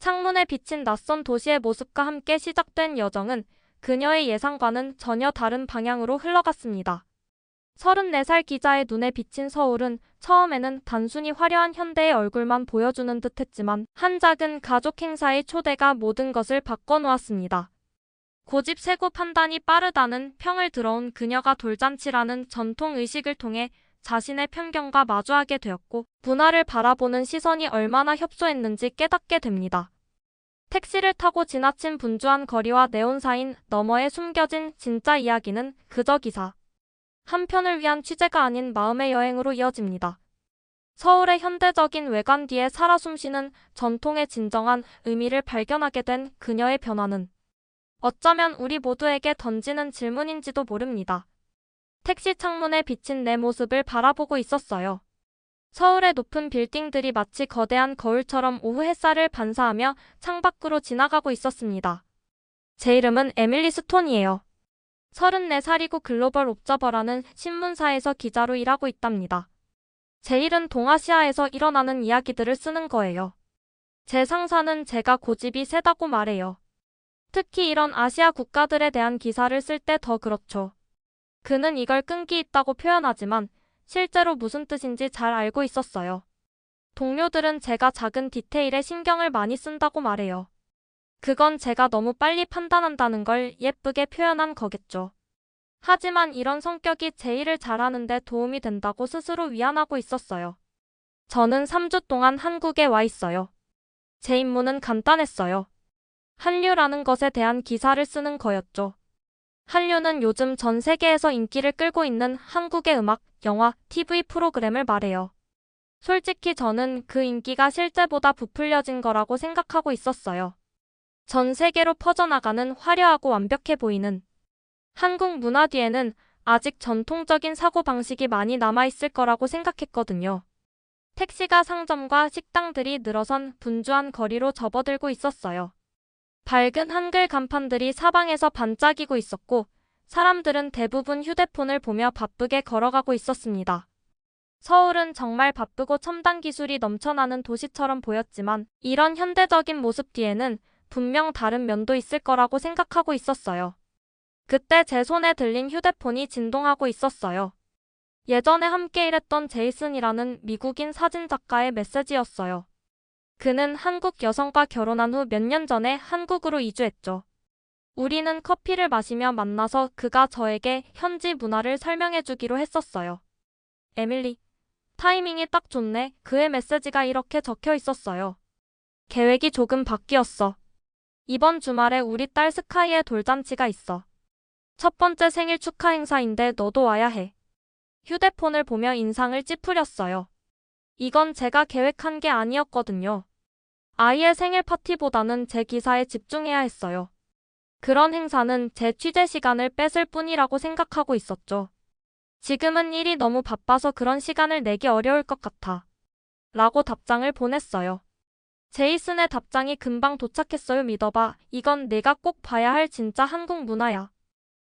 창문에 비친 낯선 도시의 모습과 함께 시작된 여정은 그녀의 예상과는 전혀 다른 방향으로 흘러갔습니다. 34살 기자의 눈에 비친 서울은 처음에는 단순히 화려한 현대의 얼굴만 보여주는 듯했지만 한 작은 가족 행사의 초대가 모든 것을 바꿔놓았습니다. 고집 세고 판단이 빠르다는 평을 들어온 그녀가 돌잔치라는 전통 의식을 통해 자신의 편견과 마주하게 되었고 문화를 바라보는 시선이 얼마나 협소했는지 깨닫게 됩니다. 택시를 타고 지나친 분주한 거리와 네온사인 너머에 숨겨진 진짜 이야기는 그저 기사 한 편을 위한 취재가 아닌 마음의 여행으로 이어집니다. 서울의 현대적인 외관 뒤에 살아 숨쉬는 전통의 진정한 의미를 발견하게 된 그녀의 변화는 어쩌면 우리 모두에게 던지는 질문인지도 모릅니다. 택시 창문에 비친 내 모습을 바라보고 있었어요. 서울의 높은 빌딩들이 마치 거대한 거울처럼 오후 햇살을 반사하며 창밖으로 지나가고 있었습니다. 제 이름은 에밀리 스톤이에요. 34살이고 글로벌 옵저버라는 신문사에서 기자로 일하고 있답니다. 제 일은 동아시아에서 일어나는 이야기들을 쓰는 거예요. 제 상사는 제가 고집이 세다고 말해요. 특히 이런 아시아 국가들에 대한 기사를 쓸 때 더 그렇죠. 그는 이걸 끈기 있다고 표현하지만 실제로 무슨 뜻인지 잘 알고 있었어요. 동료들은 제가 작은 디테일에 신경을 많이 쓴다고 말해요. 그건 제가 너무 빨리 판단한다는 걸 예쁘게 표현한 거겠죠. 하지만 이런 성격이 제 일을 잘하는데 도움이 된다고 스스로 위안하고 있었어요. 저는 3주 동안 한국에 와 있어요. 제 임무는 간단했어요. 한류라는 것에 대한 기사를 쓰는 거였죠. 한류는 요즘 전 세계에서 인기를 끌고 있는 한국의 음악, 영화, TV 프로그램을 말해요. 솔직히 저는 그 인기가 실제보다 부풀려진 거라고 생각하고 있었어요. 전 세계로 퍼져나가는 화려하고 완벽해 보이는 한국 문화 뒤에는 아직 전통적인 사고방식이 많이 남아있을 거라고 생각했거든요. 택시가 상점과 식당들이 늘어선 분주한 거리로 접어들고 있었어요. 밝은 한글 간판들이 사방에서 반짝이고 있었고 사람들은 대부분 휴대폰을 보며 바쁘게 걸어가고 있었습니다. 서울은 정말 바쁘고 첨단 기술이 넘쳐나는 도시처럼 보였지만 이런 현대적인 모습 뒤에는 분명 다른 면도 있을 거라고 생각하고 있었어요. 그때 제 손에 들린 휴대폰이 진동하고 있었어요. 예전에 함께 일했던 제이슨이라는 미국인 사진작가의 메시지였어요. 그는 한국 여성과 결혼한 후 몇 년 전에 한국으로 이주했죠. 우리는 커피를 마시며 만나서 그가 저에게 현지 문화를 설명해 주기로 했었어요. 에밀리, 타이밍이 딱 좋네. 그의 메시지가 이렇게 적혀 있었어요. 계획이 조금 바뀌었어. 이번 주말에 우리 딸 스카이의 돌잔치가 있어. 첫 번째 생일 축하 행사인데 너도 와야 해. 휴대폰을 보며 인상을 찌푸렸어요. 이건 제가 계획한 게 아니었거든요. 아이의 생일 파티보다는 제 기사에 집중해야 했어요. 그런 행사는 제 취재 시간을 뺏을 뿐이라고 생각하고 있었죠. 지금은 일이 너무 바빠서 그런 시간을 내기 어려울 것 같아. 라고 답장을 보냈어요. 제이슨의 답장이 금방 도착했어요. 믿어봐. 이건 내가 꼭 봐야 할 진짜 한국 문화야.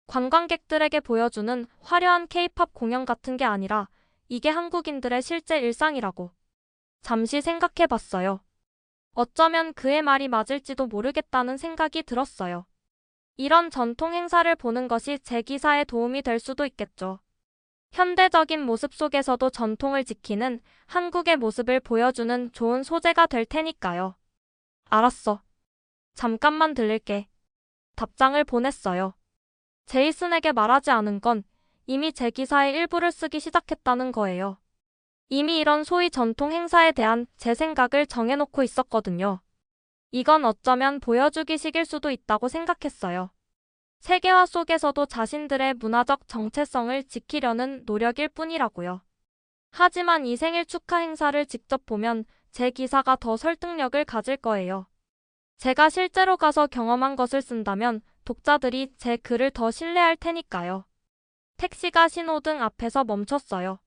관광객들에게 보여주는 화려한 케이팝 공연 같은 게 아니라 이게 한국인들의 실제 일상이라고. 잠시 생각해봤어요. 어쩌면 그의 말이 맞을지도 모르겠다는 생각이 들었어요. 이런 전통 행사를 보는 것이 제 기사에 도움이 될 수도 있겠죠. 현대적인 모습 속에서도 전통을 지키는 한국의 모습을 보여주는 좋은 소재가 될 테니까요. 알았어. 잠깐만 들릴게. 답장을 보냈어요. 제이슨에게 말하지 않은 건 이미 제 기사의 일부를 쓰기 시작했다는 거예요. 이미 이런 소위 전통 행사에 대한 제 생각을 정해놓고 있었거든요. 이건 어쩌면 보여주기식일 수도 있다고 생각했어요. 세계화 속에서도 자신들의 문화적 정체성을 지키려는 노력일 뿐이라고요. 하지만 이 생일 축하 행사를 직접 보면 제 기사가 더 설득력을 가질 거예요. 제가 실제로 가서 경험한 것을 쓴다면 독자들이 제 글을 더 신뢰할 테니까요. 택시가 신호등 앞에서 멈췄어요.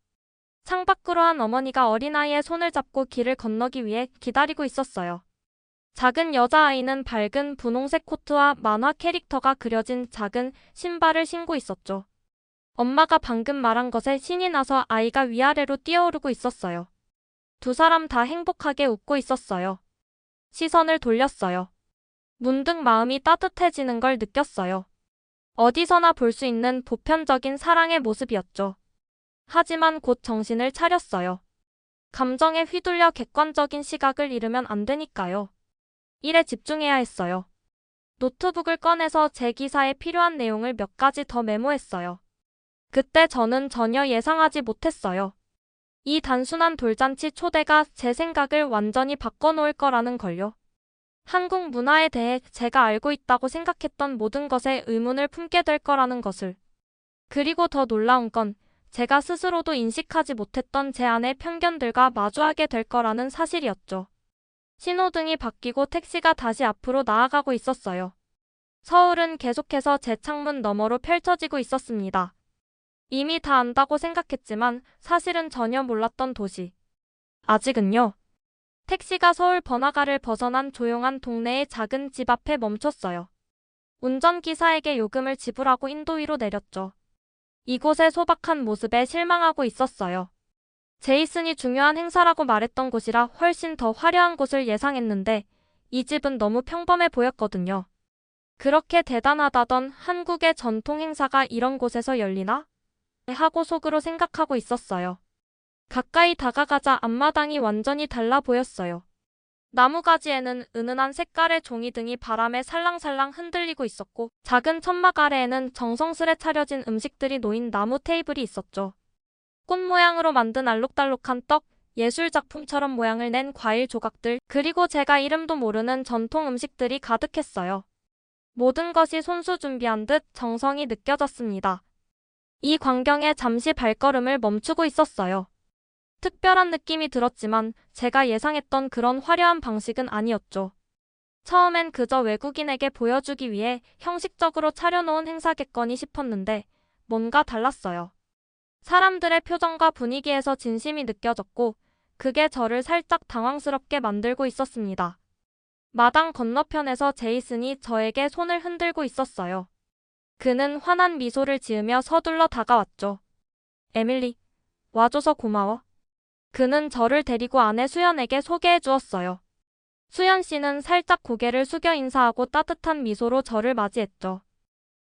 창밖으로 한 어머니가 어린아이의 손을 잡고 길을 건너기 위해 기다리고 있었어요. 작은 여자아이는 밝은 분홍색 코트와 만화 캐릭터가 그려진 작은 신발을 신고 있었죠. 엄마가 방금 말한 것에 신이 나서 아이가 위아래로 뛰어오르고 있었어요. 두 사람 다 행복하게 웃고 있었어요. 시선을 돌렸어요. 문득 마음이 따뜻해지는 걸 느꼈어요. 어디서나 볼 수 있는 보편적인 사랑의 모습이었죠. 하지만 곧 정신을 차렸어요. 감정에 휘둘려 객관적인 시각을 잃으면 안 되니까요. 일에 집중해야 했어요. 노트북을 꺼내서 제 기사에 필요한 내용을 몇 가지 더 메모했어요. 그때 저는 전혀 예상하지 못했어요. 이 단순한 돌잔치 초대가 제 생각을 완전히 바꿔놓을 거라는 걸요. 한국 문화에 대해 제가 알고 있다고 생각했던 모든 것에 의문을 품게 될 거라는 것을. 그리고 더 놀라운 건 제가 스스로도 인식하지 못했던 제 안의 편견들과 마주하게 될 거라는 사실이었죠. 신호등이 바뀌고 택시가 다시 앞으로 나아가고 있었어요. 서울은 계속해서 제 창문 너머로 펼쳐지고 있었습니다. 이미 다 안다고 생각했지만 사실은 전혀 몰랐던 도시. 아직은요. 택시가 서울 번화가를 벗어난 조용한 동네의 작은 집 앞에 멈췄어요. 운전기사에게 요금을 지불하고 인도 위로 내렸죠. 이곳의 소박한 모습에 실망하고 있었어요. 제이슨이 중요한 행사라고 말했던 곳이라 훨씬 더 화려한 곳을 예상했는데 이 집은 너무 평범해 보였거든요. 그렇게 대단하다던 한국의 전통 행사가 이런 곳에서 열리나? 하고 속으로 생각하고 있었어요. 가까이 다가가자 앞마당이 완전히 달라 보였어요. 나무가지에는 은은한 색깔의 종이등이 바람에 살랑살랑 흔들리고 있었고 작은 천막 아래에는 정성스레 차려진 음식들이 놓인 나무 테이블이 있었죠. 꽃 모양으로 만든 알록달록한 떡, 예술작품처럼 모양을 낸 과일 조각들, 그리고 제가 이름도 모르는 전통 음식들이 가득했어요. 모든 것이 손수 준비한 듯 정성이 느껴졌습니다. 이 광경에 잠시 발걸음을 멈추고 있었어요. 특별한 느낌이 들었지만 제가 예상했던 그런 화려한 방식은 아니었죠. 처음엔 그저 외국인에게 보여주기 위해 형식적으로 차려놓은 행사겠거니 싶었는데 뭔가 달랐어요. 사람들의 표정과 분위기에서 진심이 느껴졌고 그게 저를 살짝 당황스럽게 만들고 있었습니다. 마당 건너편에서 제이슨이 저에게 손을 흔들고 있었어요. 그는 환한 미소를 지으며 서둘러 다가왔죠. 에밀리, 와줘서 고마워. 그는 저를 데리고 아내 수연에게 소개해 주었어요. 수연 씨는 살짝 고개를 숙여 인사하고 따뜻한 미소로 저를 맞이했죠.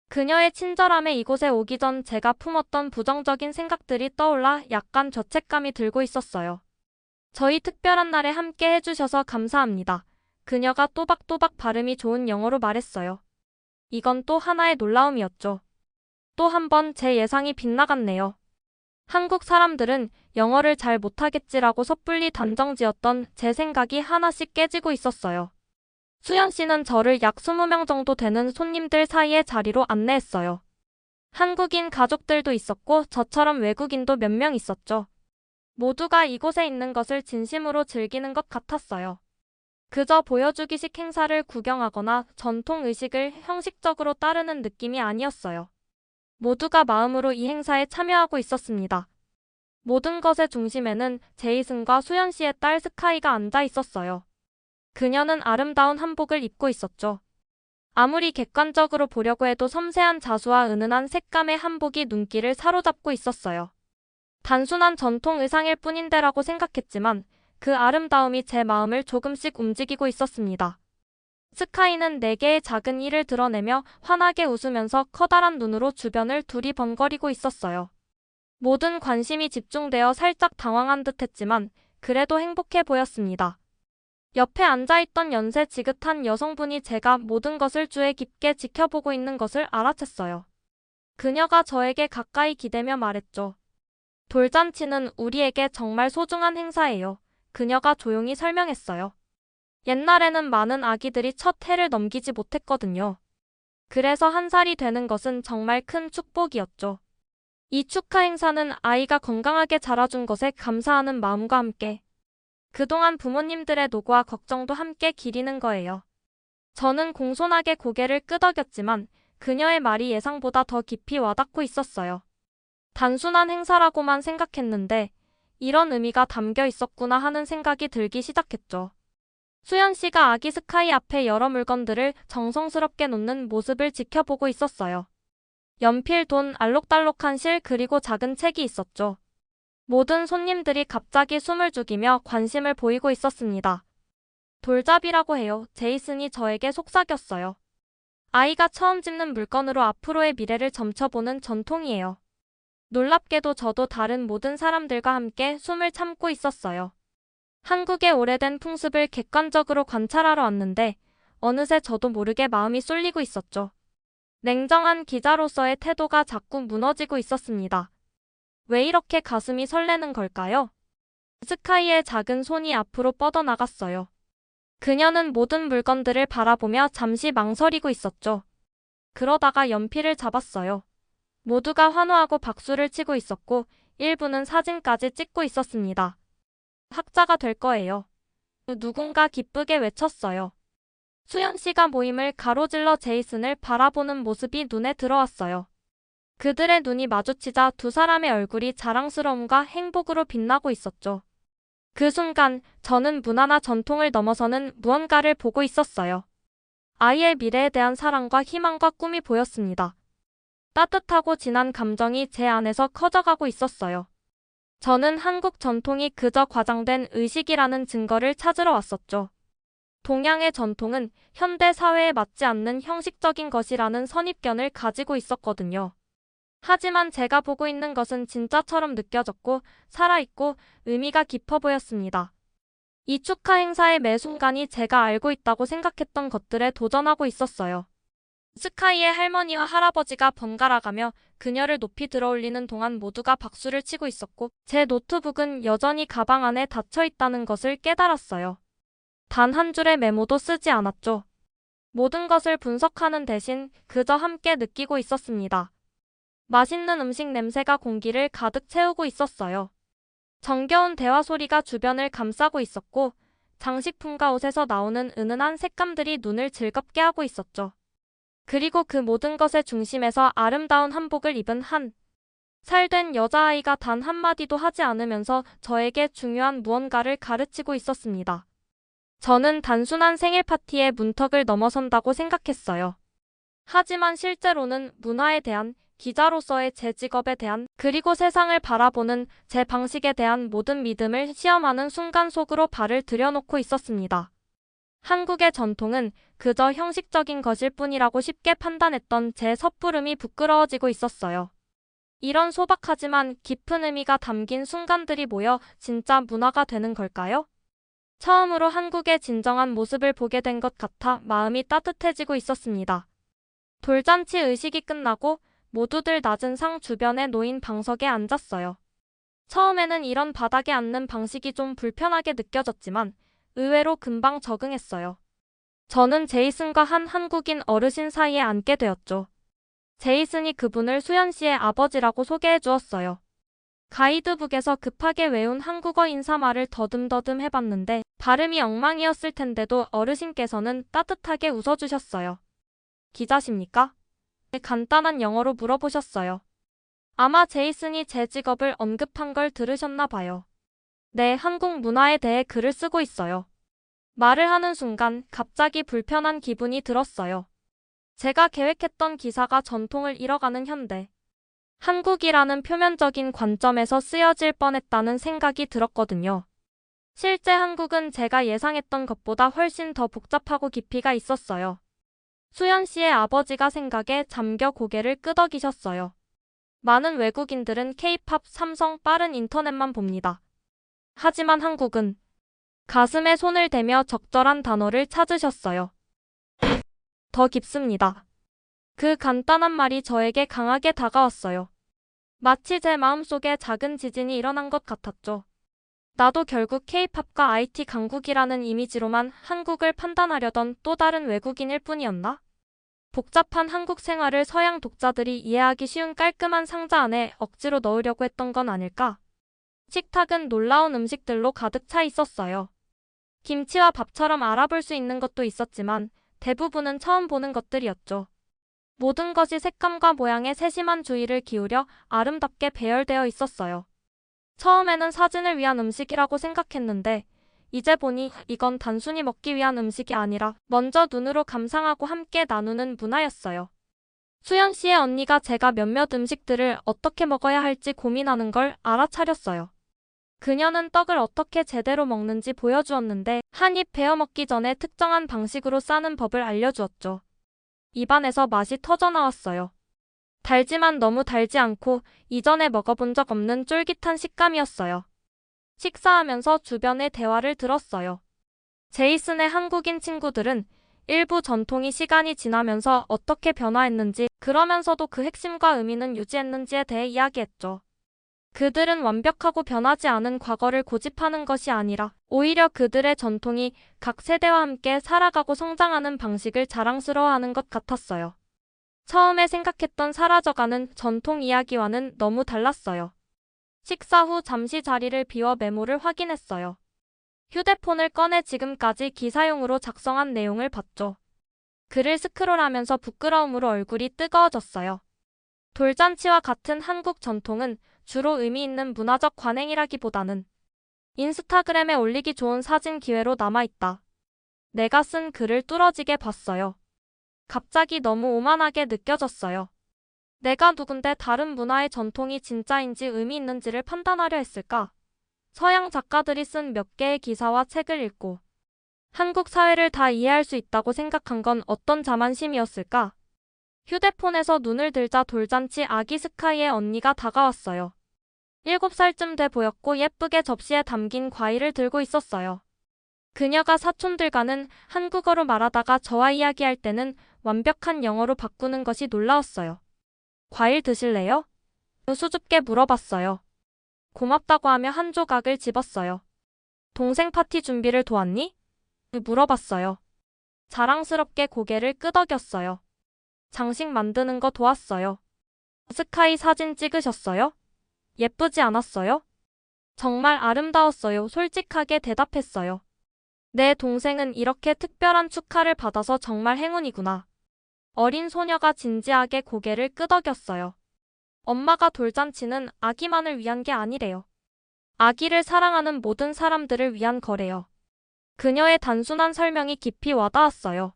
그녀의 친절함에 이곳에 오기 전 제가 품었던 부정적인 생각들이 떠올라 약간 죄책감이 들고 있었어요. 저희 특별한 날에 함께 해주셔서 감사합니다. 그녀가 또박또박 발음이 좋은 영어로 말했어요. 이건 또 하나의 놀라움이었죠. 또 한 번 제 예상이 빗나갔네요. 한국 사람들은 영어를 잘 못하겠지라고 섣불리 단정지었던 제 생각이 하나씩 깨지고 있었어요. 수연 씨는 저를 약 20명 정도 되는 손님들 사이의 자리로 안내했어요. 한국인 가족들도 있었고 저처럼 외국인도 몇 명 있었죠. 모두가 이곳에 있는 것을 진심으로 즐기는 것 같았어요. 그저 보여주기식 행사를 구경하거나 전통 의식을 형식적으로 따르는 느낌이 아니었어요. 모두가 마음으로 이 행사에 참여하고 있었습니다. 모든 것의 중심에는 제이슨과 수연 씨의 딸 스카이가 앉아 있었어요. 그녀는 아름다운 한복을 입고 있었죠. 아무리 객관적으로 보려고 해도 섬세한 자수와 은은한 색감의 한복이 눈길을 사로잡고 있었어요. 단순한 전통 의상일 뿐인데라고 생각했지만 그 아름다움이 제 마음을 조금씩 움직이고 있었습니다. 스카이는 4개의 작은 이를 드러내며 환하게 웃으면서 커다란 눈으로 주변을 두리번거리고 있었어요. 모든 관심이 집중되어 살짝 당황한 듯 했지만 그래도 행복해 보였습니다. 옆에 앉아있던 연세 지긋한 여성분이 제가 모든 것을 주의 깊게 지켜보고 있는 것을 알아챘어요. 그녀가 저에게 가까이 기대며 말했죠. 돌잔치는 우리에게 정말 소중한 행사예요. 그녀가 조용히 설명했어요. 옛날에는 많은 아기들이 첫 해를 넘기지 못했거든요. 그래서 1살이 되는 것은 정말 큰 축복이었죠. 이 축하 행사는 아이가 건강하게 자라준 것에 감사하는 마음과 함께 그동안 부모님들의 노고와 걱정도 함께 기리는 거예요. 저는 공손하게 고개를 끄덕였지만 그녀의 말이 예상보다 더 깊이 와닿고 있었어요. 단순한 행사라고만 생각했는데 이런 의미가 담겨 있었구나 하는 생각이 들기 시작했죠. 수연 씨가 아기 스카이 앞에 여러 물건들을 정성스럽게 놓는 모습을 지켜보고 있었어요. 연필, 돈, 알록달록한 실 그리고 작은 책이 있었죠. 모든 손님들이 갑자기 숨을 죽이며 관심을 보이고 있었습니다. 돌잡이라고 해요. 제이슨이 저에게 속삭였어요. 아이가 처음 집는 물건으로 앞으로의 미래를 점쳐보는 전통이에요. 놀랍게도 저도 다른 모든 사람들과 함께 숨을 참고 있었어요. 한국의 오래된 풍습을 객관적으로 관찰하러 왔는데 어느새 저도 모르게 마음이 쏠리고 있었죠. 냉정한 기자로서의 태도가 자꾸 무너지고 있었습니다. 왜 이렇게 가슴이 설레는 걸까요? 스카이의 작은 손이 앞으로 뻗어나갔어요. 그녀는 모든 물건들을 바라보며 잠시 망설이고 있었죠. 그러다가 연필을 잡았어요. 모두가 환호하고 박수를 치고 있었고 일부는 사진까지 찍고 있었습니다. 학자가 될 거예요. 누군가 기쁘게 외쳤어요. 수연 씨가 모임을 가로질러 제이슨을 바라보는 모습이 눈에 들어왔어요. 그들의 눈이 마주치자 두 사람의 얼굴이 자랑스러움과 행복으로 빛나고 있었죠. 그 순간 저는 문화나 전통을 넘어서는 무언가를 보고 있었어요. 아이의 미래에 대한 사랑과 희망과 꿈이 보였습니다. 따뜻하고 진한 감정이 제 안에서 커져가고 있었어요. 저는 한국 전통이 그저 과장된 의식이라는 증거를 찾으러 왔었죠. 동양의 전통은 현대 사회에 맞지 않는 형식적인 것이라는 선입견을 가지고 있었거든요. 하지만 제가 보고 있는 것은 진짜처럼 느껴졌고 살아있고 의미가 깊어 보였습니다. 이 축하 행사의 매 순간이 제가 알고 있다고 생각했던 것들에 도전하고 있었어요. 스카이의 할머니와 할아버지가 번갈아가며 그녀를 높이 들어올리는 동안 모두가 박수를 치고 있었고 제 노트북은 여전히 가방 안에 닫혀 있다는 것을 깨달았어요. 단 한 줄의 메모도 쓰지 않았죠. 모든 것을 분석하는 대신 그저 함께 느끼고 있었습니다. 맛있는 음식 냄새가 공기를 가득 채우고 있었어요. 정겨운 대화 소리가 주변을 감싸고 있었고 장식품과 옷에서 나오는 은은한 색감들이 눈을 즐겁게 하고 있었죠. 그리고 그 모든 것의 중심에서 아름다운 한복을 입은 한 살된 여자아이가 단 한마디도 하지 않으면서 저에게 중요한 무언가를 가르치고 있었습니다. 저는 단순한 생일 파티의 문턱을 넘어선다고 생각했어요. 하지만 실제로는 문화에 대한, 기자로서의 제 직업에 대한, 그리고 세상을 바라보는 제 방식에 대한 모든 믿음을 시험하는 순간 속으로 발을 들여놓고 있었습니다. 한국의 전통은 그저 형식적인 것일 뿐이라고 쉽게 판단했던 제 섣부름이 부끄러워지고 있었어요. 이런 소박하지만 깊은 의미가 담긴 순간들이 모여 진짜 문화가 되는 걸까요? 처음으로 한국의 진정한 모습을 보게 된 것 같아 마음이 따뜻해지고 있었습니다. 돌잔치 의식이 끝나고 모두들 낮은 상 주변에 놓인 방석에 앉았어요. 처음에는 이런 바닥에 앉는 방식이 좀 불편하게 느껴졌지만 의외로 금방 적응했어요. 저는 제이슨과 한 한국인 어르신 사이에 앉게 되었죠. 제이슨이 그분을 수연 씨의 아버지라고 소개해 주었어요. 가이드북에서 급하게 외운 한국어 인사말을 더듬더듬 해봤는데 발음이 엉망이었을 텐데도 어르신께서는 따뜻하게 웃어주셨어요. 기자십니까? 간단한 영어로 물어보셨어요. 아마 제이슨이 제 직업을 언급한 걸 들으셨나 봐요. 네, 한국 문화에 대해 글을 쓰고 있어요. 말을 하는 순간 갑자기 불편한 기분이 들었어요. 제가 계획했던 기사가 전통을 잃어가는 현대. 한국이라는 표면적인 관점에서 쓰여질 뻔했다는 생각이 들었거든요. 실제 한국은 제가 예상했던 것보다 훨씬 더 복잡하고 깊이가 있었어요. 수연 씨의 아버지가 생각에 잠겨 고개를 끄덕이셨어요. 많은 외국인들은 K-팝, 삼성, 빠른 인터넷만 봅니다. 하지만 한국은 가슴에 손을 대며 적절한 단어를 찾으셨어요. 더 깊습니다. 그 간단한 말이 저에게 강하게 다가왔어요. 마치 제 마음속에 작은 지진이 일어난 것 같았죠. 나도 결국 K-팝과 IT 강국이라는 이미지로만 한국을 판단하려던 또 다른 외국인일 뿐이었나? 복잡한 한국 생활을 서양 독자들이 이해하기 쉬운 깔끔한 상자 안에 억지로 넣으려고 했던 건 아닐까? 식탁은 놀라운 음식들로 가득 차 있었어요. 김치와 밥처럼 알아볼 수 있는 것도 있었지만 대부분은 처음 보는 것들이었죠. 모든 것이 색감과 모양에 세심한 주의를 기울여 아름답게 배열되어 있었어요. 처음에는 사진을 위한 음식이라고 생각했는데 이제 보니 이건 단순히 먹기 위한 음식이 아니라 먼저 눈으로 감상하고 함께 나누는 문화였어요. 수연 씨의 언니가 제가 몇몇 음식들을 어떻게 먹어야 할지 고민하는 걸 알아차렸어요. 그녀는 떡을 어떻게 제대로 먹는지 보여주었는데 한 입 베어 먹기 전에 특정한 방식으로 싸는 법을 알려주었죠. 입안에서 맛이 터져나왔어요. 달지만 너무 달지 않고 이전에 먹어본 적 없는 쫄깃한 식감이었어요. 식사하면서 주변의 대화를 들었어요. 제이슨의 한국인 친구들은 일부 전통이 시간이 지나면서 어떻게 변화했는지, 그러면서도 그 핵심과 의미는 유지했는지에 대해 이야기했죠. 그들은 완벽하고 변하지 않은 과거를 고집하는 것이 아니라 오히려 그들의 전통이 각 세대와 함께 살아가고 성장하는 방식을 자랑스러워하는 것 같았어요. 처음에 생각했던 사라져가는 전통 이야기와는 너무 달랐어요. 식사 후 잠시 자리를 비워 메모를 확인했어요. 휴대폰을 꺼내 지금까지 기사용으로 작성한 내용을 봤죠. 글을 스크롤하면서 부끄러움으로 얼굴이 뜨거워졌어요. 돌잔치와 같은 한국 전통은 주로 의미 있는 문화적 관행이라기보다는 인스타그램에 올리기 좋은 사진 기회로 남아있다. 내가 쓴 글을 뚫어지게 봤어요. 갑자기 너무 오만하게 느껴졌어요. 내가 누군데 다른 문화의 전통이 진짜인지 의미 있는지를 판단하려 했을까? 서양 작가들이 쓴 몇 개의 기사와 책을 읽고 한국 사회를 다 이해할 수 있다고 생각한 건 어떤 자만심이었을까? 휴대폰에서 눈을 들자 돌잔치 아기 스카이의 언니가 다가왔어요. 7살쯤 돼 보였고 예쁘게 접시에 담긴 과일을 들고 있었어요. 그녀가 사촌들과는 한국어로 말하다가 저와 이야기할 때는 완벽한 영어로 바꾸는 것이 놀라웠어요. 과일 드실래요? 수줍게 물어봤어요. 고맙다고 하며 한 조각을 집었어요. 동생 파티 준비를 도왔니? 물어봤어요. 자랑스럽게 고개를 끄덕였어요. 장식 만드는 거 도왔어요. 스카이 사진 찍으셨어요? 예쁘지 않았어요? 정말 아름다웠어요. 솔직하게 대답했어요. 내 동생은 이렇게 특별한 축하를 받아서 정말 행운이구나. 어린 소녀가 진지하게 고개를 끄덕였어요. 엄마가 돌잔치는 아기만을 위한 게 아니래요. 아기를 사랑하는 모든 사람들을 위한 거래요. 그녀의 단순한 설명이 깊이 와닿았어요.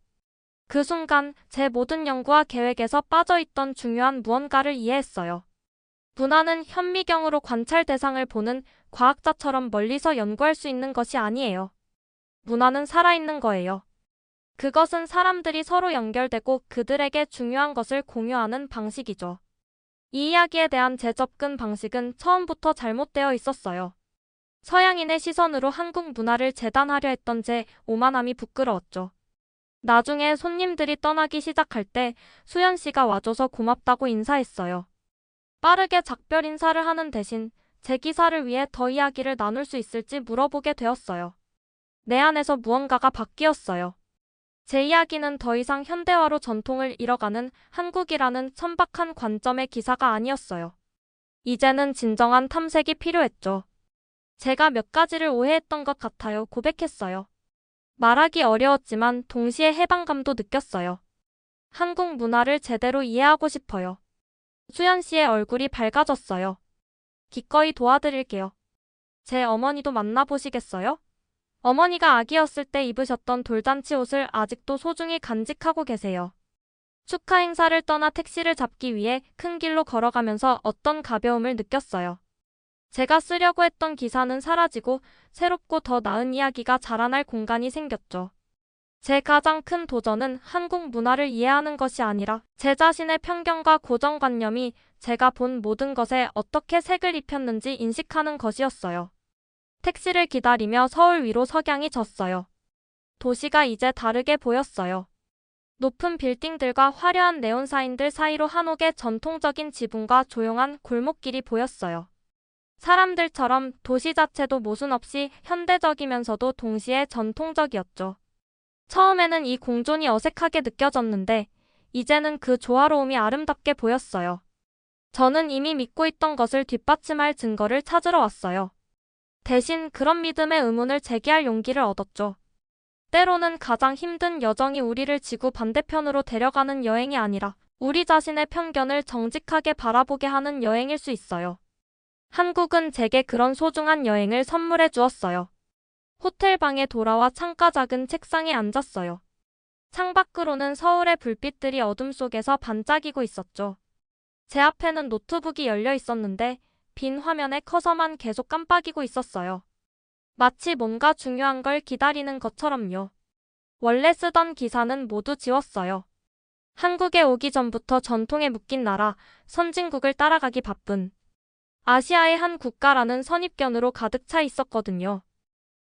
그 순간 제 모든 연구와 계획에서 빠져있던 중요한 무언가를 이해했어요. 문화는 현미경으로 관찰 대상을 보는 과학자처럼 멀리서 연구할 수 있는 것이 아니에요. 문화는 살아있는 거예요. 그것은 사람들이 서로 연결되고 그들에게 중요한 것을 공유하는 방식이죠. 이 이야기에 대한 제 접근 방식은 처음부터 잘못되어 있었어요. 서양인의 시선으로 한국 문화를 재단하려 했던 제 오만함이 부끄러웠죠. 나중에 손님들이 떠나기 시작할 때 수연 씨가 와줘서 고맙다고 인사했어요. 빠르게 작별 인사를 하는 대신 제 기사를 위해 더 이야기를 나눌 수 있을지 물어보게 되었어요. 내 안에서 무언가가 바뀌었어요. 제 이야기는 더 이상 현대화로 전통을 잃어가는 한국이라는 천박한 관점의 기사가 아니었어요. 이제는 진정한 탐색이 필요했죠. 제가 몇 가지를 오해했던 것 같아요. 고백했어요. 말하기 어려웠지만 동시에 해방감도 느꼈어요. 한국 문화를 제대로 이해하고 싶어요. 수연 씨의 얼굴이 밝아졌어요. 기꺼이 도와드릴게요. 제 어머니도 만나보시겠어요? 어머니가 아기였을 때 입으셨던 돌잔치 옷을 아직도 소중히 간직하고 계세요. 축하 행사를 떠나 택시를 잡기 위해 큰 길로 걸어가면서 어떤 가벼움을 느꼈어요. 제가 쓰려고 했던 기사는 사라지고 새롭고 더 나은 이야기가 자라날 공간이 생겼죠. 제 가장 큰 도전은 한국 문화를 이해하는 것이 아니라 제 자신의 편견과 고정관념이 제가 본 모든 것에 어떻게 색을 입혔는지 인식하는 것이었어요. 택시를 기다리며 서울 위로 석양이 졌어요. 도시가 이제 다르게 보였어요. 높은 빌딩들과 화려한 네온사인들 사이로 한옥의 전통적인 지붕과 조용한 골목길이 보였어요. 사람들처럼 도시 자체도 모순 없이 현대적이면서도 동시에 전통적이었죠. 처음에는 이 공존이 어색하게 느껴졌는데 이제는 그 조화로움이 아름답게 보였어요. 저는 이미 믿고 있던 것을 뒷받침할 증거를 찾으러 왔어요. 대신 그런 믿음의 의문을 제기할 용기를 얻었죠. 때로는 가장 힘든 여정이 우리를 지구 반대편으로 데려가는 여행이 아니라 우리 자신의 편견을 정직하게 바라보게 하는 여행일 수 있어요. 한국은 제게 그런 소중한 여행을 선물해 주었어요. 호텔 방에 돌아와 창가 작은 책상에 앉았어요. 창밖으로는 서울의 불빛들이 어둠 속에서 반짝이고 있었죠. 제 앞에는 노트북이 열려 있었는데 빈 화면에 커서만 계속 깜빡이고 있었어요. 마치 뭔가 중요한 걸 기다리는 것처럼요. 원래 쓰던 기사는 모두 지웠어요. 한국에 오기 전부터 전통에 묶인 나라, 선진국을 따라가기 바쁜 아시아의 한 국가라는 선입견으로 가득 차 있었거든요.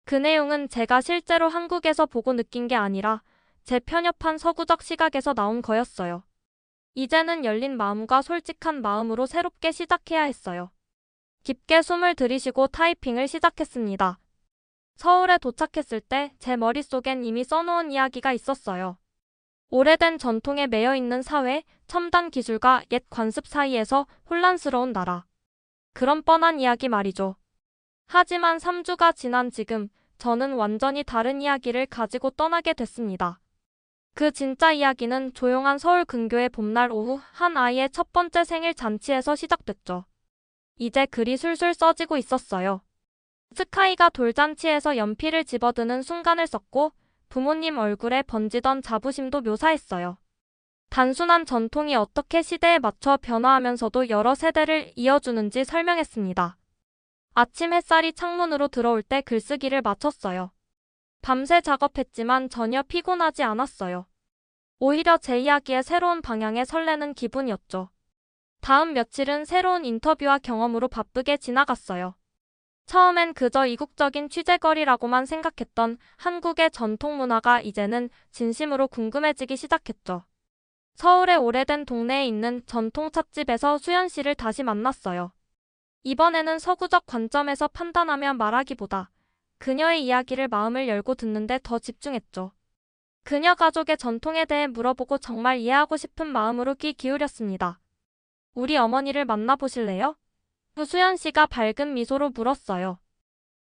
그 내용은 제가 실제로 한국에서 보고 느낀 게 아니라 제 편협한 서구적 시각에서 나온 거였어요. 이제는 열린 마음과 솔직한 마음으로 새롭게 시작해야 했어요. 깊게 숨을 들이쉬고 타이핑을 시작했습니다. 서울에 도착했을 때 제 머릿속엔 이미 써놓은 이야기가 있었어요. 오래된 전통에 매여 있는 사회, 첨단 기술과 옛 관습 사이에서 혼란스러운 나라. 그런 뻔한 이야기 말이죠. 하지만 3주가 지난 지금 저는 완전히 다른 이야기를 가지고 떠나게 됐습니다. 그 진짜 이야기는 조용한 서울 근교의 봄날 오후 한 아이의 첫 번째 생일 잔치에서 시작됐죠. 이제 글이 술술 써지고 있었어요. 스카이가 돌잔치에서 연필을 집어드는 순간을 썼고 부모님 얼굴에 번지던 자부심도 묘사했어요. 단순한 전통이 어떻게 시대에 맞춰 변화하면서도 여러 세대를 이어주는지 설명했습니다. 아침 햇살이 창문으로 들어올 때 글쓰기를 마쳤어요. 밤새 작업했지만 전혀 피곤하지 않았어요. 오히려 제 이야기의 새로운 방향에 설레는 기분이었죠. 다음 며칠은 새로운 인터뷰와 경험으로 바쁘게 지나갔어요. 처음엔 그저 이국적인 취재거리라고만 생각했던 한국의 전통 문화가 이제는 진심으로 궁금해지기 시작했죠. 서울의 오래된 동네에 있는 전통 찻집에서 수연 씨를 다시 만났어요. 이번에는 서구적 관점에서 판단하며 말하기보다 그녀의 이야기를 마음을 열고 듣는데 더 집중했죠. 그녀 가족의 전통에 대해 물어보고 정말 이해하고 싶은 마음으로 귀 기울였습니다. 우리 어머니를 만나보실래요? 수연 씨가 밝은 미소로 물었어요.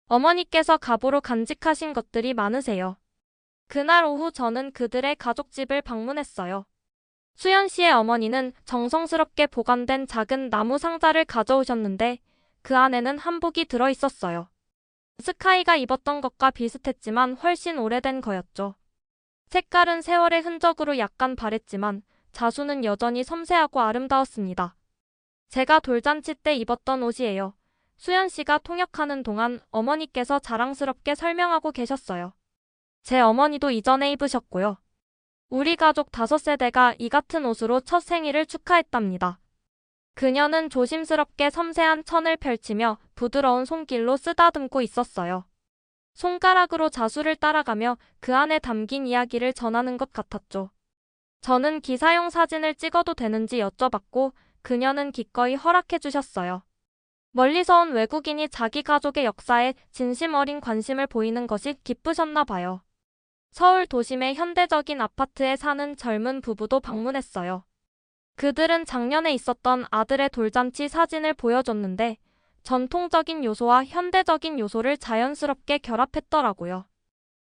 어머니께서 가보로 간직하신 것들이 많으세요. 그날 오후 저는 그들의 가족집을 방문했어요. 수연 씨의 어머니는 정성스럽게 보관된 작은 나무 상자를 가져오셨는데 그 안에는 한복이 들어 있었어요. 스카이가 입었던 것과 비슷했지만 훨씬 오래된 거였죠. 색깔은 세월의 흔적으로 약간 바랬지만 자수는 여전히 섬세하고 아름다웠습니다. 제가 돌잔치 때 입었던 옷이에요. 수연 씨가 통역하는 동안 어머니께서 자랑스럽게 설명하고 계셨어요. 제 어머니도 이전에 입으셨고요. 우리 가족 5세대가 이 같은 옷으로 첫 생일을 축하했답니다. 그녀는 조심스럽게 섬세한 천을 펼치며 부드러운 손길로 쓰다듬고 있었어요. 손가락으로 자수를 따라가며 그 안에 담긴 이야기를 전하는 것 같았죠. 저는 기사용 사진을 찍어도 되는지 여쭤봤고 그녀는 기꺼이 허락해 주셨어요. 멀리서 온 외국인이 자기 가족의 역사에 진심 어린 관심을 보이는 것이 기쁘셨나 봐요. 서울 도심의 현대적인 아파트에 사는 젊은 부부도 방문했어요. 그들은 작년에 있었던 아들의 돌잔치 사진을 보여줬는데 전통적인 요소와 현대적인 요소를 자연스럽게 결합했더라고요.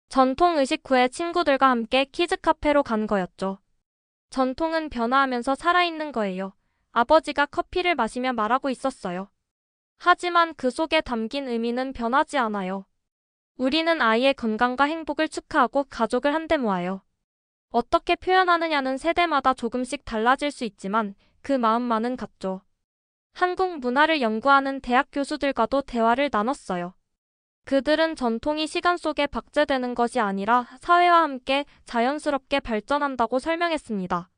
전통 의식 후에 친구들과 함께 키즈 카페로 간 거였죠. 전통은 변화하면서 살아있는 거예요. 아버지가 커피를 마시며 말하고 있었어요. 하지만 그 속에 담긴 의미는 변하지 않아요. 우리는 아이의 건강과 행복을 축하하고 가족을 한데 모아요. 어떻게 표현하느냐는 세대마다 조금씩 달라질 수 있지만 그 마음만은 같죠. 한국 문화를 연구하는 대학 교수들과도 대화를 나눴어요. 그들은 전통이 시간 속에 박제되는 것이 아니라 사회와 함께 자연스럽게 발전한다고 설명했습니다.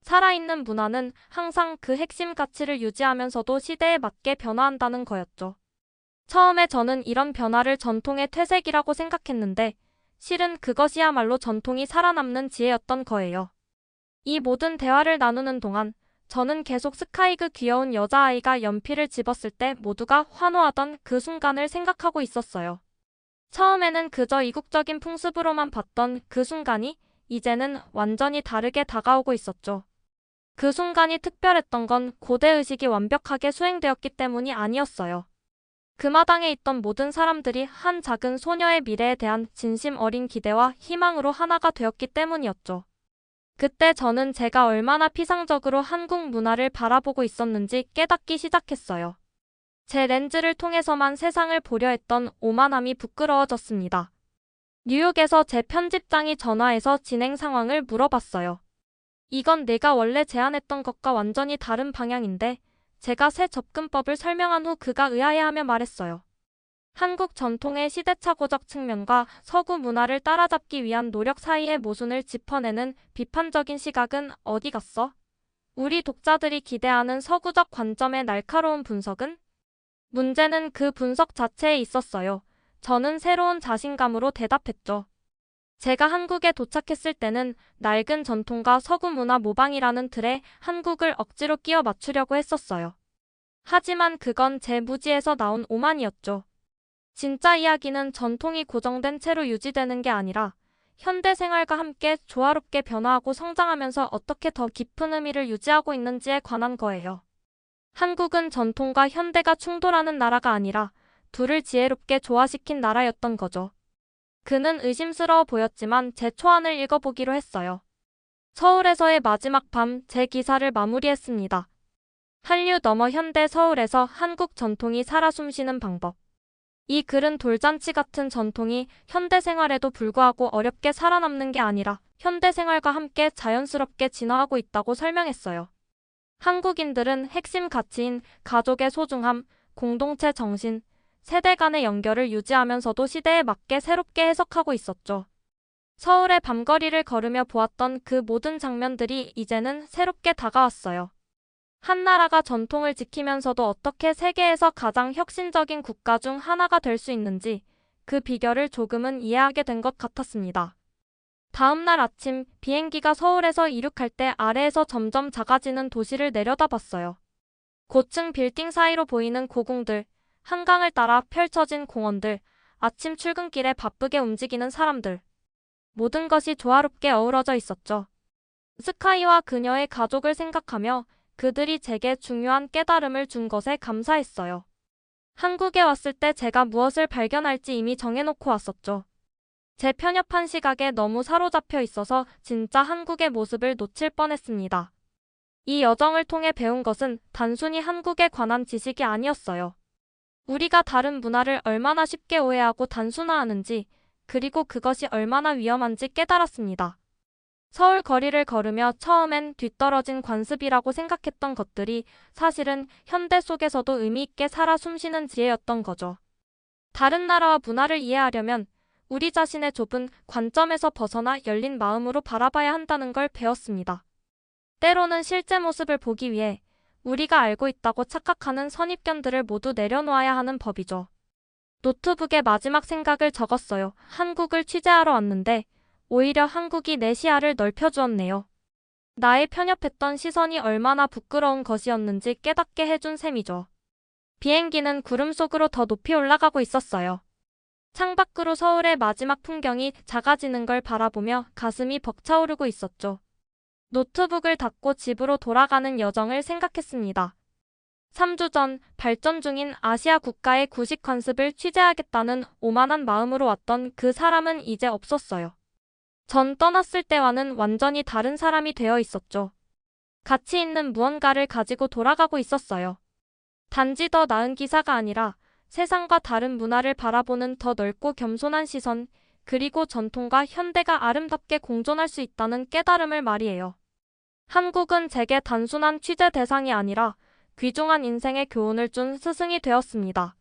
살아있는 문화는 항상 그 핵심 가치를 유지하면서도 시대에 맞게 변화한다는 거였죠. 처음에 저는 이런 변화를 전통의 퇴색이라고 생각했는데 실은 그것이야말로 전통이 살아남는 지혜였던 거예요. 이 모든 대화를 나누는 동안 저는 계속 스카이 그 귀여운 여자아이가 연필을 집었을 때 모두가 환호하던 그 순간을 생각하고 있었어요. 처음에는 그저 이국적인 풍습으로만 봤던 그 순간이 이제는 완전히 다르게 다가오고 있었죠. 그 순간이 특별했던 건 고대의식이 완벽하게 수행되었기 때문이 아니었어요. 그 마당에 있던 모든 사람들이 한 작은 소녀의 미래에 대한 진심 어린 기대와 희망으로 하나가 되었기 때문이었죠. 그때 저는 제가 얼마나 피상적으로 한국 문화를 바라보고 있었는지 깨닫기 시작했어요. 제 렌즈를 통해서만 세상을 보려 했던 오만함이 부끄러워졌습니다. 뉴욕에서 제 편집장이 전화해서 진행 상황을 물어봤어요. 이건 내가 원래 제안했던 것과 완전히 다른 방향인데 제가 새 접근법을 설명한 후 그가 의아해하며 말했어요. 한국 전통의 시대착오적 측면과 서구 문화를 따라잡기 위한 노력 사이의 모순을 짚어내는 비판적인 시각은 어디 갔어? 우리 독자들이 기대하는 서구적 관점의 날카로운 분석은? 문제는 그 분석 자체에 있었어요. 저는 새로운 자신감으로 대답했죠. 제가 한국에 도착했을 때는 낡은 전통과 서구 문화 모방이라는 틀에 한국을 억지로 끼워 맞추려고 했었어요. 하지만 그건 제 무지에서 나온 오만이었죠. 진짜 이야기는 전통이 고정된 채로 유지되는 게 아니라 현대 생활과 함께 조화롭게 변화하고 성장하면서 어떻게 더 깊은 의미를 유지하고 있는지에 관한 거예요. 한국은 전통과 현대가 충돌하는 나라가 아니라 둘을 지혜롭게 조화시킨 나라였던 거죠. 그는 의심스러워 보였지만 제 초안을 읽어보기로 했어요. 서울에서의 마지막 밤, 제 기사를 마무리했습니다. 한류 넘어 현대 서울에서 한국 전통이 살아 숨쉬는 방법. 이 글은 돌잔치 같은 전통이 현대 생활에도 불구하고 어렵게 살아남는 게 아니라 현대 생활과 함께 자연스럽게 진화하고 있다고 설명했어요. 한국인들은 핵심 가치인 가족의 소중함, 공동체 정신, 세대 간의 연결을 유지하면서도 시대에 맞게 새롭게 해석하고 있었죠. 서울의 밤거리를 걸으며 보았던 그 모든 장면들이 이제는 새롭게 다가왔어요. 한 나라가 전통을 지키면서도 어떻게 세계에서 가장 혁신적인 국가 중 하나가 될 수 있는지 그 비결을 조금은 이해하게 된 것 같았습니다. 다음 날 아침 비행기가 서울에서 이륙할 때 아래에서 점점 작아지는 도시를 내려다봤어요. 고층 빌딩 사이로 보이는 고궁들, 한강을 따라 펼쳐진 공원들, 아침 출근길에 바쁘게 움직이는 사람들. 모든 것이 조화롭게 어우러져 있었죠. 스카이와 그녀의 가족을 생각하며 그들이 제게 중요한 깨달음을 준 것에 감사했어요. 한국에 왔을 때 제가 무엇을 발견할지 이미 정해놓고 왔었죠. 제 편협한 시각에 너무 사로잡혀 있어서 진짜 한국의 모습을 놓칠 뻔했습니다. 이 여정을 통해 배운 것은 단순히 한국에 관한 지식이 아니었어요. 우리가 다른 문화를 얼마나 쉽게 오해하고 단순화하는지, 그리고 그것이 얼마나 위험한지 깨달았습니다. 서울 거리를 걸으며 처음엔 뒤떨어진 관습이라고 생각했던 것들이 사실은 현대 속에서도 의미 있게 살아 숨쉬는 지혜였던 거죠. 다른 나라와 문화를 이해하려면 우리 자신의 좁은 관점에서 벗어나 열린 마음으로 바라봐야 한다는 걸 배웠습니다. 때로는 실제 모습을 보기 위해 우리가 알고 있다고 착각하는 선입견들을 모두 내려놓아야 하는 법이죠. 노트북에 마지막 생각을 적었어요. 한국을 취재하러 왔는데 오히려 한국이 내 시야를 넓혀주었네요. 나의 편협했던 시선이 얼마나 부끄러운 것이었는지 깨닫게 해준 셈이죠. 비행기는 구름 속으로 더 높이 올라가고 있었어요. 창밖으로 서울의 마지막 풍경이 작아지는 걸 바라보며 가슴이 벅차오르고 있었죠. 노트북을 닫고 집으로 돌아가는 여정을 생각했습니다. 3주 전 발전 중인 아시아 국가의 구식 관습을 취재하겠다는 오만한 마음으로 왔던 그 사람은 이제 없었어요. 전 떠났을 때와는 완전히 다른 사람이 되어 있었죠. 가치 있는 무언가를 가지고 돌아가고 있었어요. 단지 더 나은 기사가 아니라 세상과 다른 문화를 바라보는 더 넓고 겸손한 시선, 그리고 전통과 현대가 아름답게 공존할 수 있다는 깨달음을 말이에요. 한국은 제게 단순한 취재 대상이 아니라 귀중한 인생의 교훈을 준 스승이 되었습니다.